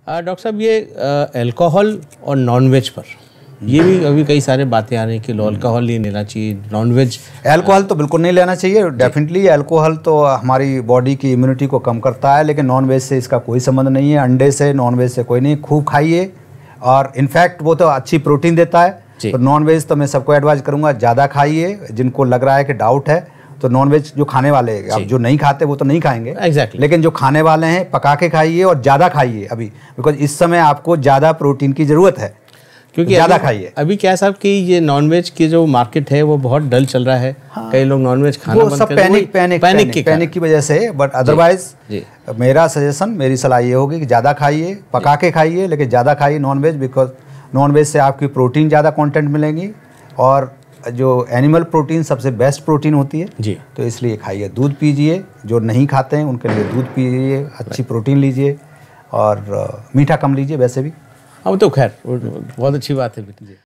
Doctor साहब, ये alcohol और नॉनवेज पर ये भी अभी कई सारे बातें आ रही हैं कि अल्कोहल नहीं लेना चाहिए, नॉनवेज। अल्कोहल तो बिल्कुल नहीं लेना चाहिए, डेफिनेटली। अल्कोहल तो हमारी बॉडी की इम्यूनिटी को कम करता है, लेकिन नॉनवेज से इसका कोई संबंध नहीं है। अंडे से, नॉनवेज से कोई नहीं। खूब खाइए, और इनफैक्ट वो तो अच्छी प्रोटीन देता है। तो नॉनवेज तो मैं सबको एडवाइज करूँगा ज़्यादा खाइए। जिनको लग रहा है कि डाउट है, तो नॉनवेज जो खाने वाले हैं, अब जो नहीं खाते वो तो नहीं खाएंगे, लेकिन जो खाने वाले हैं पका के खाइए और ज़्यादा खाइए अभी, बिकॉज इस समय आपको ज़्यादा प्रोटीन की ज़रूरत है, क्योंकि ज़्यादा खाइए। अभी क्या साहब कि ये नॉनवेज की जो मार्केट है वो बहुत डल चल रहा है। हाँ। कई लोग नॉनवेज खाना वो सब पैनिक की वजह से। बट अदरवाइज मेरा सजेशन, मेरी सलाह ये होगी कि ज़्यादा खाइए, पका के खाइए, लेकिन ज़्यादा खाइए नॉनवेज, बिकॉज नॉनवेज से आपकी प्रोटीन ज़्यादा कंटेंट मिलेगी, और जो एनिमल प्रोटीन सबसे बेस्ट प्रोटीन होती है जी। तो इसलिए खाइए। दूध पीजिए, जो नहीं खाते हैं उनके लिए दूध पीजिए, अच्छी प्रोटीन लीजिए, और मीठा कम लीजिए। वैसे भी अब तो खैर बहुत अच्छी बात है।